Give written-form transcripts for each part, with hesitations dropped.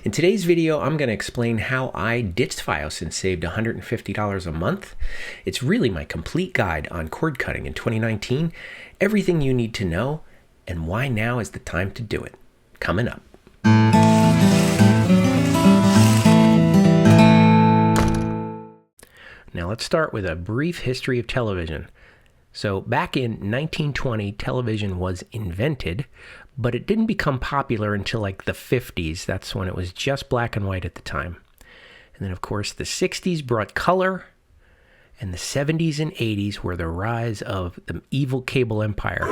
In today's video, I'm going to explain how I ditched FiOS and saved $150 a month. It's really my complete guide on cord cutting in 2019, everything you need to know, and why now is the time to do it. Coming up. Now let's start with a brief history of television. So back in 1920, television was invented, but it didn't become popular until like the 50s. That's when it was just black and white at the time. And then of course the 60s brought color, and the 70s and 80s were the rise of the evil cable empire.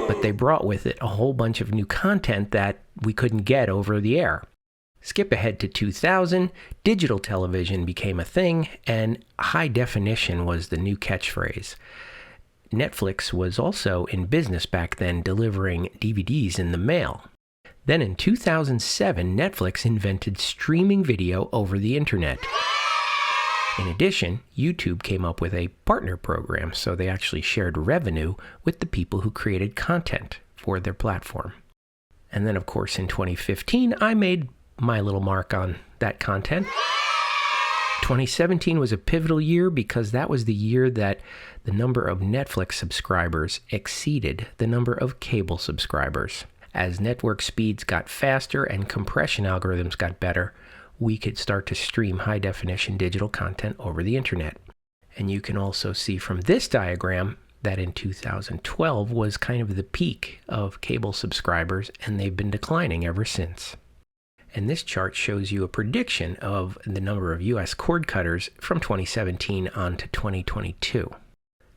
But they brought with it a whole bunch of new content that we couldn't get over the air. Skip ahead to 2000, digital television became a thing, and high definition was the new catchphrase. Netflix was also in business back then, delivering DVDs in the mail. Then in 2007, Netflix invented streaming video over the internet. In addition, YouTube came up with a partner program, so they actually shared revenue with the people who created content for their platform. And then of course in 2015, I made my little mark on that content. 2017 was a pivotal year because that was the year that the number of Netflix subscribers exceeded the number of cable subscribers. As network speeds got faster and compression algorithms got better, we could start to stream high-definition digital content over the internet. And you can also see from this diagram that in 2012 was kind of the peak of cable subscribers, and they've been declining ever since. And this chart shows you a prediction of the number of US cord cutters from 2017 on to 2022.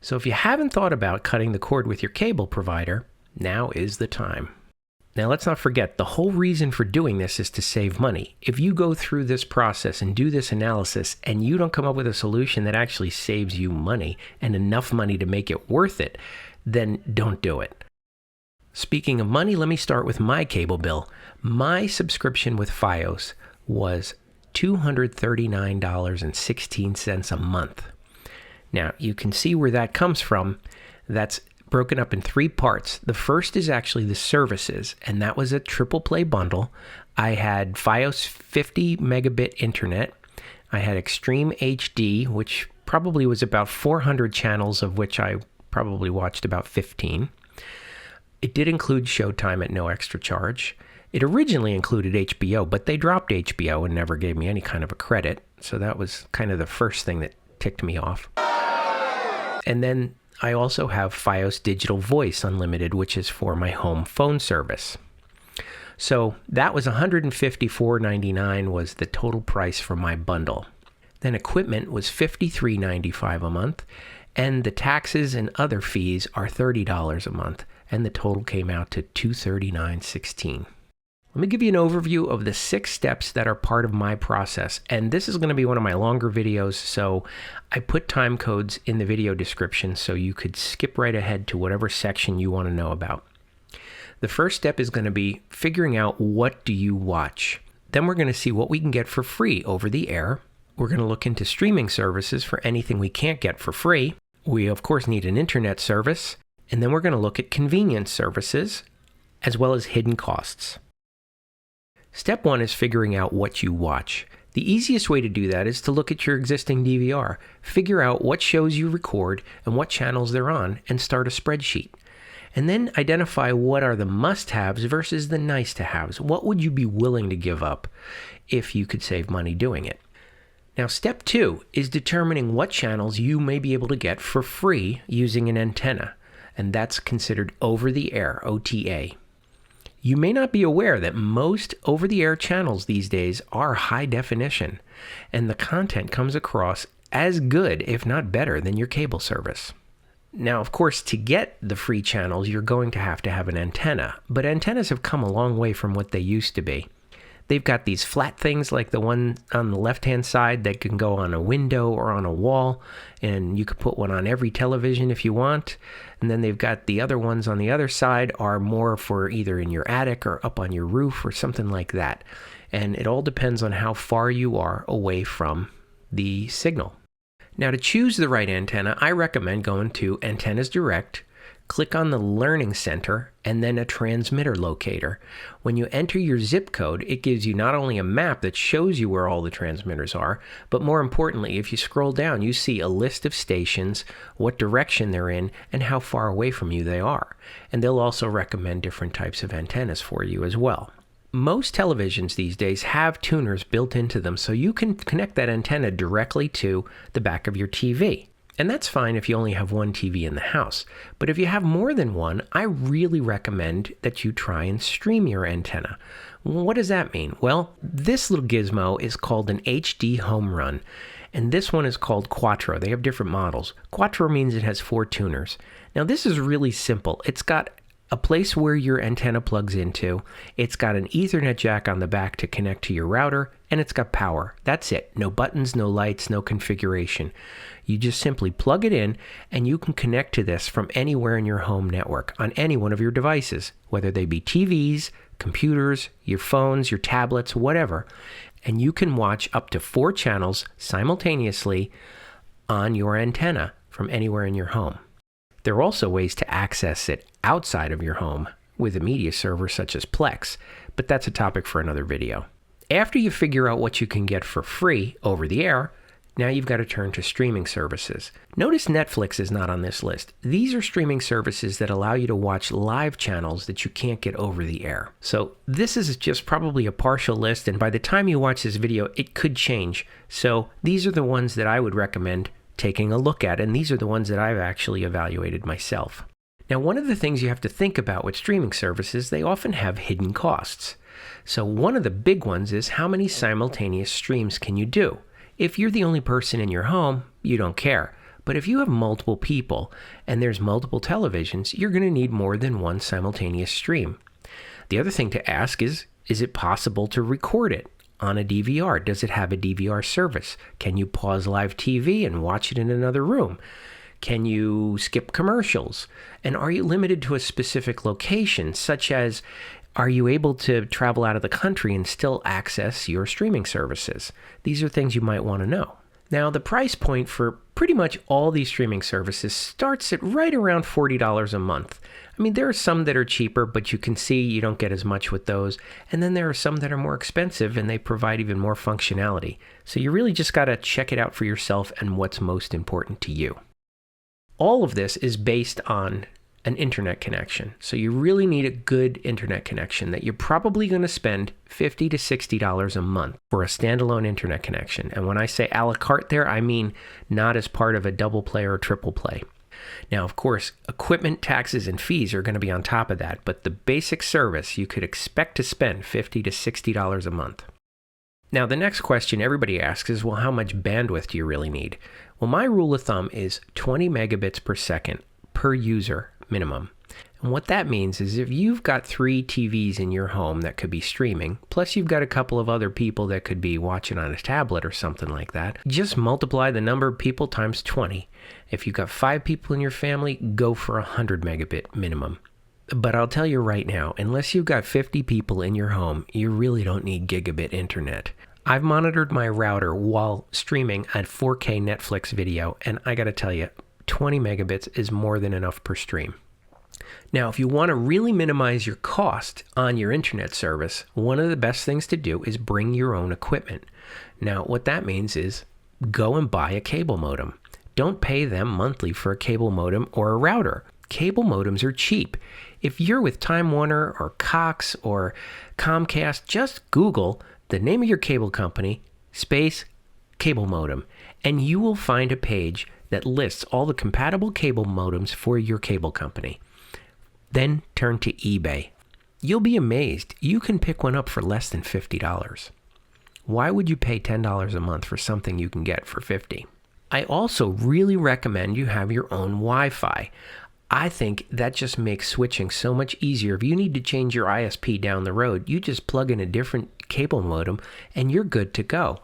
So if you haven't thought about cutting the cord with your cable provider, now is the time. Now let's not forget, the whole reason for doing this is to save money. If you go through this process and do this analysis and you don't come up with a solution that actually saves you money and enough money to make it worth it, then don't do it. Speaking of money, let me start with my cable bill. My subscription with FiOS was $239.16 a month. Now, you can see where that comes from. That's broken up in three parts. The first is actually the services, and that was a triple play bundle. I had FiOS 50 megabit internet. I had Extreme HD, which probably was about 400 channels, of which I probably watched about 15. It did include Showtime at no extra charge. It originally included HBO, but they dropped HBO and never gave me any kind of a credit. So that was kind of the first thing that ticked me off. And then I also have FiOS Digital Voice Unlimited, which is for my home phone service. So that was $154.99 was the total price for my bundle. Then equipment was $53.95 a month, and the taxes and other fees are $30 a month, and the total came out to $239.16. Let me give you an overview of the 6 steps that are part of my process, and this is going to be one of my longer videos, so I put time codes in the video description so you could skip right ahead to whatever section you want to know about. The first step is going to be figuring out what do you watch. Then we're going to see what we can get for free over the air. We're going to look into streaming services for anything we can't get for free. We of course need an internet service, and then we're going to look at convenience services as well as hidden costs. Step 1 is figuring out what you watch. The easiest way to do that is to look at your existing DVR, figure out what shows you record and what channels they're on, and start a spreadsheet. And then identify what are the must-haves versus the nice-to-haves. What would you be willing to give up if you could save money doing it? Now, step 2 is determining what channels you may be able to get for free using an antenna, and that's considered over-the-air, OTA. You may not be aware that most over-the-air channels these days are high definition, and the content comes across as good, if not better, than your cable service. Now, of course, to get the free channels, you're going to have an antenna, but antennas have come a long way from what they used to be. They've got these flat things like the one on the left-hand side that can go on a window or on a wall, and you could put one on every television if you want. And then they've got the other ones on the other side are more for either in your attic or up on your roof or something like that. And it all depends on how far you are away from the signal. Now, to choose the right antenna, I recommend going to Antennas Direct, click on the Learning Center and then a transmitter locator. When you enter your zip code, it gives you not only a map that shows you where all the transmitters are, but more importantly, if you scroll down, you see a list of stations, what direction they're in, and how far away from you they are. And they'll also recommend different types of antennas for you as well. Most televisions these days have tuners built into them, so you can connect that antenna directly to the back of your TV. And that's fine if you only have one TV in the house. But if you have more than one, I really recommend that you try and stream your antenna. What does that mean? Well, this little gizmo is called an HD home run. And this one is called Quattro. They have different models. Quattro means it has 4 tuners. Now this is really simple. It's got a place where your antenna plugs into. It's got an Ethernet jack on the back to connect to your router, and it's got power. That's it. No buttons, no lights, no configuration. You just simply plug it in, and you can connect to this from anywhere in your home network on any one of your devices, whether they be TVs, computers, your phones, your tablets, whatever. And you can watch up to 4 channels simultaneously on your antenna from anywhere in your home. There are also ways to access it outside of your home with a media server such as Plex, but that's a topic for another video. After you figure out what you can get for free over the air, now you've got to turn to streaming services. Notice Netflix is not on this list. These are streaming services that allow you to watch live channels that you can't get over the air. So this is just probably a partial list, and by the time you watch this video, it could change. So these are the ones that I would recommend taking a look at, and these are the ones that I've actually evaluated myself. Now, one of the things you have to think about with streaming services, they often have hidden costs. So one of the big ones is how many simultaneous streams can you do? If you're the only person in your home, you don't care. But if you have multiple people and there's multiple televisions, you're going to need more than one simultaneous stream. The other thing to ask is it possible to record it on a DVR? Does it have a DVR service? Can you pause live TV and watch it in another room? Can you skip commercials? And are you limited to a specific location, such as are you able to travel out of the country and still access your streaming services? These are things you might want to know. Now, the price point for pretty much all these streaming services starts at right around $40 a month. I mean, there are some that are cheaper, but you can see you don't get as much with those. And then there are some that are more expensive and they provide even more functionality. So you really just got to check it out for yourself and what's most important to you. All of this is based on an internet connection. So you really need a good internet connection that you're probably going to spend $50 to $60 a month for a standalone internet connection. And when I say a la carte there, I mean not as part of a double play or triple play. Now, of course, equipment, taxes, and fees are going to be on top of that, but the basic service you could expect to spend $50 to $60 a month. Now, the next question everybody asks is, well, how much bandwidth do you really need? Well, my rule of thumb is 20 megabits per second per user minimum. And what that means is if you've got 3 TVs in your home that could be streaming, plus you've got a couple of other people that could be watching on a tablet or something like that, just multiply the number of people times 20. If you've got 5 people in your family, go for 100 megabit minimum. But I'll tell you right now, unless you've got 50 people in your home, you really don't need gigabit internet. I've monitored my router while streaming a 4K Netflix video, and I gotta tell you, 20 megabits is more than enough per stream. Now, if you want to really minimize your cost on your internet service, one of the best things to do is bring your own equipment. Now, what that means is go and buy a cable modem. Don't pay them monthly for a cable modem or a router. Cable modems are cheap. If you're with Time Warner or Cox or Comcast, just Google the name of your cable company, space, cable modem, and you will find a page that lists all the compatible cable modems for your cable company. Then turn to eBay. You'll be amazed. You can pick one up for less than $50. Why would you pay $10 a month for something you can get for $50? I also really recommend you have your own Wi-Fi. I think that just makes switching so much easier. If you need to change your ISP down the road, you just plug in a different cable modem and you're good to go.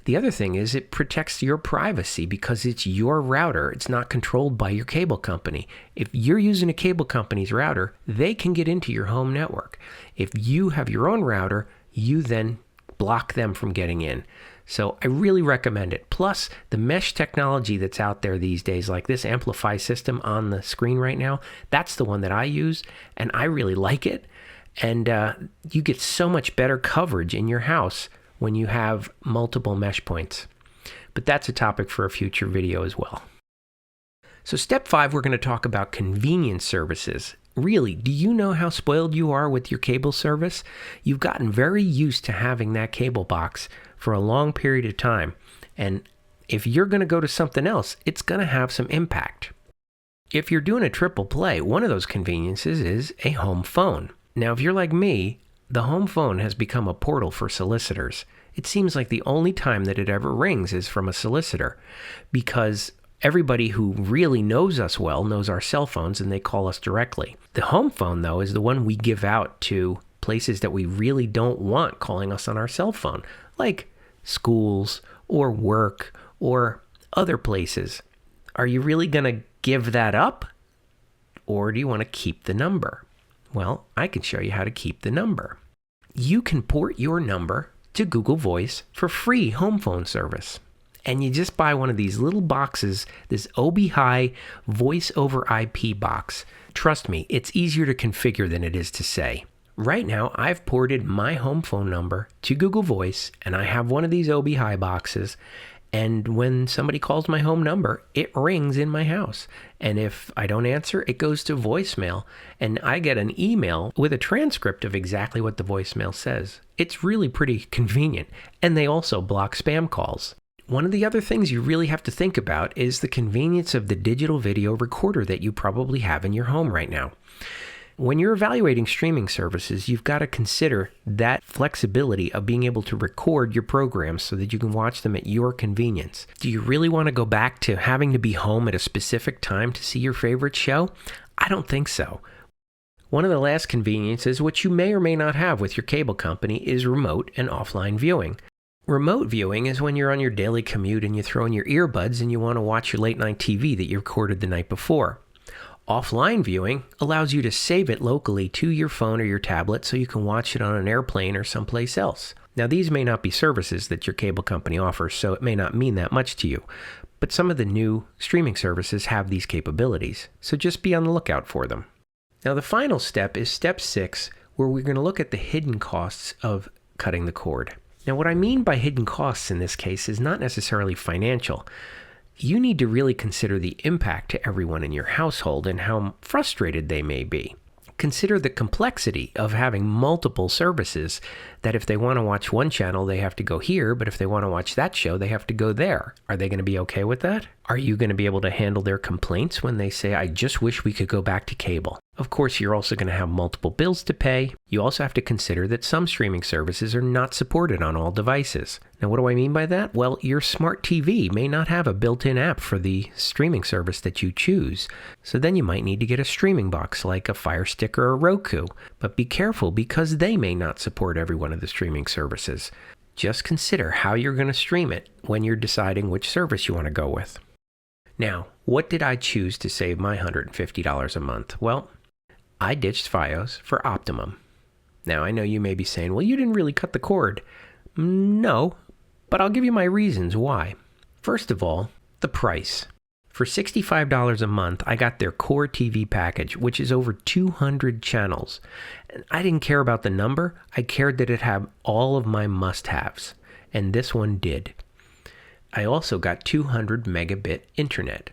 The other thing is it protects your privacy because it's your router. It's not controlled by your cable company. If you're using a cable company's router, they can get into your home network. If you have your own router, you then block them from getting in. So I really recommend it. Plus, the mesh technology that's out there these days, like this Amplify system on the screen right now, that's the one that I use, and I really like it. And you get so much better coverage in your house when you have multiple mesh points. But that's a topic for a future video as well. So step 5, we're going to talk about convenience services. Really, do you know how spoiled you are with your cable service? You've gotten very used to having that cable box for a long period of time. And if you're going to go to something else, it's going to have some impact. If you're doing a triple play, one of those conveniences is a home phone. Now, if you're like me, the home phone has become a portal for solicitors. It seems like the only time that it ever rings is from a solicitor, because everybody who really knows us well knows our cell phones and they call us directly. The home phone, though, is the one we give out to places that we really don't want calling us on our cell phone, like schools or work or other places. Are you really going to give that up? Or do you want to keep the number? Well, I can show you how to keep the number. You can port your number to Google Voice for free home phone service. And you just buy one of these little boxes, this OB-Hi voice over IP box. Trust me, it's easier to configure than it is to say. Right now, I've ported my home phone number to Google Voice, and I have one of these OB-Hi boxes. And when somebody calls my home number, it rings in my house. And if I don't answer, it goes to voicemail. And I get an email with a transcript of exactly what the voicemail says. It's really pretty convenient. And they also block spam calls. One of the other things you really have to think about is the convenience of the digital video recorder that you probably have in your home right now. When you're evaluating streaming services, you've got to consider that flexibility of being able to record your programs so that you can watch them at your convenience. Do you really want to go back to having to be home at a specific time to see your favorite show? I don't think so. One of the last conveniences, which you may or may not have with your cable company, is remote and offline viewing. Remote viewing is when you're on your daily commute and you throw in your earbuds and you want to watch your late night TV that you recorded the night before. Offline viewing allows you to save it locally to your phone or your tablet so you can watch it on an airplane or someplace else. Now, these may not be services that your cable company offers, so it may not mean that much to you. But some of the new streaming services have these capabilities, so just be on the lookout for them. Now, the final step is step 6, where we're going to look at the hidden costs of cutting the cord. Now, what I mean by hidden costs in this case is not necessarily financial. You need to really consider the impact to everyone in your household and how frustrated they may be. Consider the complexity of having multiple services that if they want to watch one channel, they have to go here, but if they want to watch that show, they have to go there. Are they going to be okay with that? Are you going to be able to handle their complaints when they say, I just wish we could go back to cable? Of course, you're also going to have multiple bills to pay. You also have to consider that some streaming services are not supported on all devices. Now, what do I mean by that? Well, your smart TV may not have a built-in app for the streaming service that you choose. So then you might need to get a streaming box like a Fire Stick or a Roku. But be careful because they may not support every one of the streaming services. Just consider how you're going to stream it when you're deciding which service you want to go with. Now, what did I choose to save my $150 a month? Well, I ditched FiOS for Optimum. Now, I know you may be saying, well, you didn't really cut the cord. No, but I'll give you my reasons why. First of all, the price. For $65 a month, I got their Core TV package, which is over 200 channels. And I didn't care about the number. I cared that it had all of my must-haves, and this one did. I also got 200 megabit internet.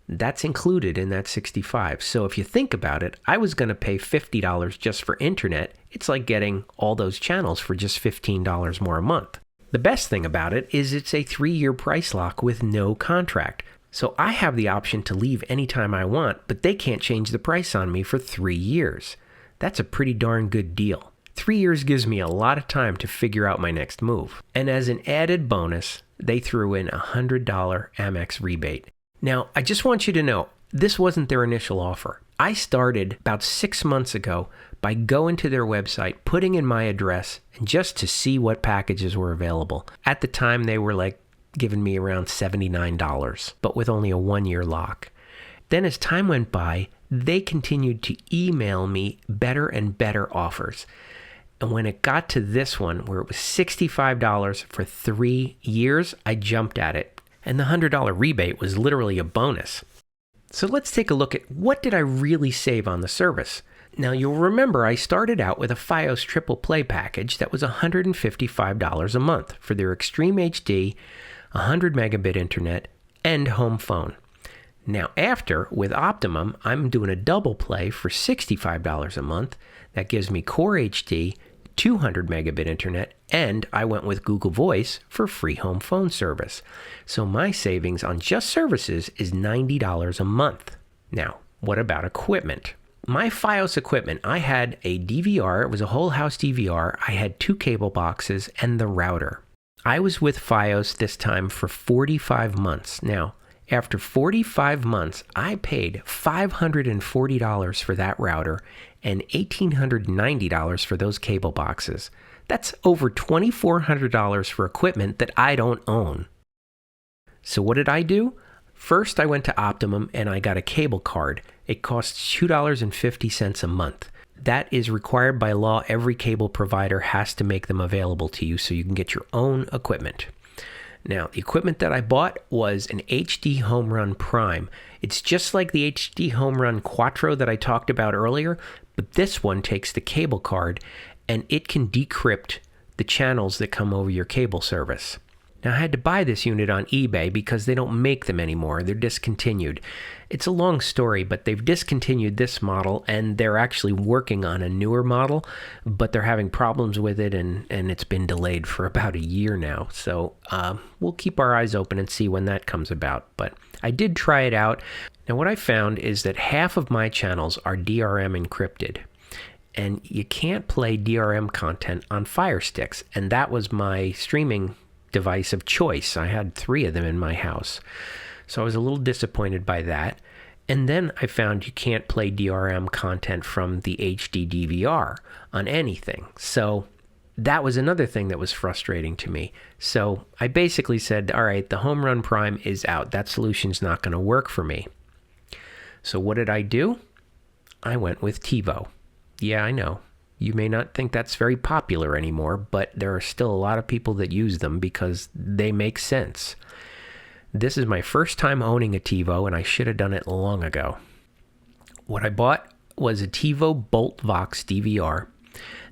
That's included in that $65. So if you think about it, I was going to pay $50 just for internet. It's like getting all those channels for just $15 more a month. The best thing about it is it's a 3-year price lock with no contract. So I have the option to leave anytime I want, but they can't change the price on me for 3 years. That's a pretty darn good deal. 3 years gives me a lot of time to figure out my next move. And as an added bonus, they threw in a $100 Amex rebate. Now, I just want you to know, this wasn't their initial offer. I started about 6 months ago by going to their website, putting in my address, and just to see what packages were available. At the time, they were like giving me around $79, but with only a 1-year lock. Then as time went by, they continued to email me better and better offers. And when it got to this one, where it was $65 for 3 years, I jumped at it. And the $100 rebate was literally a bonus. So let's take a look at what did I really save on the service. Now you'll remember I started out with a FiOS triple play package that was $155 a month for their Extreme HD, 100 megabit internet, and home phone. Now after, with Optimum, I'm doing a double play for $65 a month. That gives me Core HD, 200 megabit internet, and I went with Google Voice for free home phone service. So my savings on just services is $90 a month. Now, what about equipment? My FiOS equipment, I had a DVR, it was a whole house DVR, I had 2 cable boxes, and the router. I was with FiOS this time for 45 months. Now, after 45 months, I paid $540 for that router and $1,890 for those cable boxes. That's over $2,400 for equipment that I don't own. So what did I do? First, I went to Optimum and I got a cable card. It costs $2.50 a month. That is required by law. Every cable provider has to make them available to you so you can get your own equipment. Now, the equipment that I bought was an HD Home Run Prime. It's just like the HD Home Run Quattro that I talked about earlier, but this one takes the cable card and it can decrypt the channels that come over your cable service. Now, I had to buy this unit on eBay because they don't make them anymore. They're discontinued. It's a long story, but they've discontinued this model and they're actually working on a newer model, but they're having problems with it and it's been delayed for about a year now. So we'll keep our eyes open and see when that comes about. But I did try it out. Now, what I found is that half of my channels are DRM encrypted. And you can't play DRM content on Fire Sticks. And that was my streaming device of choice. I had 3 of them in my house. So I was a little disappointed by that. And then I found you can't play DRM content from the HD DVR on anything. So that was another thing that was frustrating to me. So I basically said, all right, the Home Run Prime is out. That solution's not going to work for me. So what did I do? I went with TiVo. Yeah, I know. You may not think that's very popular anymore, but there are still a lot of people that use them because they make sense. This is my first time owning a TiVo, and I should have done it long ago. What I bought was a TiVo Bolt Vox DVR,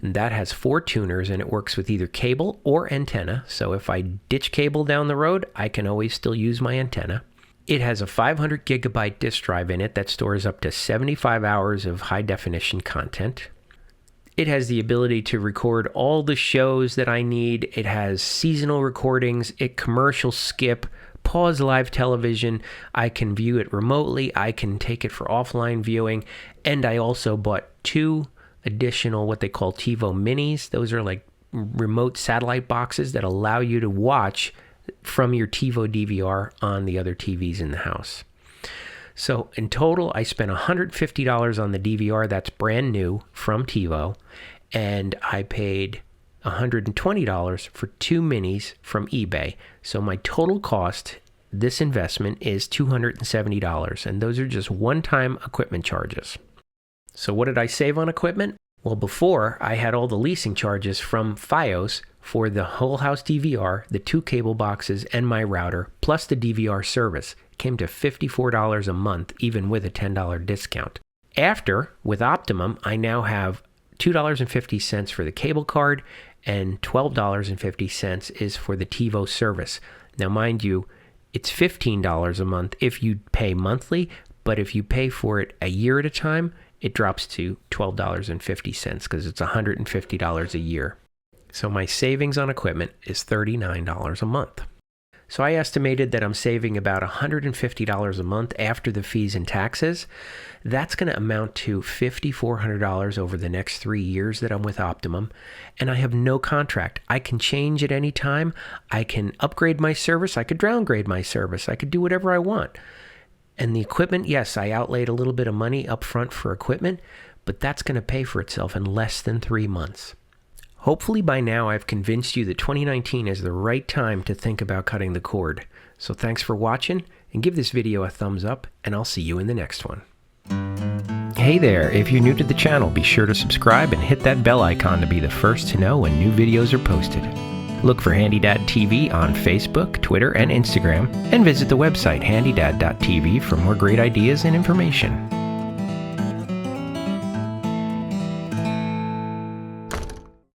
and that has 4 tuners, and it works with either cable or antenna. So if I ditch cable down the road, I can always still use my antenna. It has a 500 gigabyte disk drive in it that stores up to 75 hours of high-definition content. It has the ability to record all the shows that I need. It has seasonal recordings, it commercial skip, pause live television. I can view it remotely. I can take it for offline viewing. And I also bought 2 additional what they call TiVo Minis. Those are like remote satellite boxes that allow you to watch from your TiVo DVR on the other TVs in the house. So in total, I spent $150 on the DVR. That's brand new from TiVo. And I paid $120 for 2 minis from eBay. So my total cost, this investment, is $270. And those are just one-time equipment charges. So what did I save on equipment? Well, before, I had all the leasing charges from FiOS for the whole house DVR, the 2 cable boxes, and my router, plus the DVR service. It came to $54 a month, even with a $10 discount. After, with Optimum, I now have $2.50 for the cable card, and $12.50 is for the TiVo service. Now, mind you, it's $15 a month if you pay monthly, but if you pay for it a year at a time, it drops to $12.50 because it's $150 a year. So my savings on equipment is $39 a month. So I estimated that I'm saving about $150 a month after the fees and taxes. That's going to amount to $5,400 over the next 3 years that I'm with Optimum. And I have no contract. I can change at any time. I can upgrade my service. I could downgrade my service. I could do whatever I want. And the equipment, yes, I outlaid a little bit of money up front for equipment, but that's going to pay for itself in less than 3 months. Hopefully by now I've convinced you that 2019 is the right time to think about cutting the cord. So thanks for watching, and give this video a thumbs up, and I'll see you in the next one. Hey there, if you're new to the channel, be sure to subscribe and hit that bell icon to be the first to know when new videos are posted. Look for HandyDadTV on Facebook, Twitter, and Instagram, and visit the website HandyDad.tv for more great ideas and information.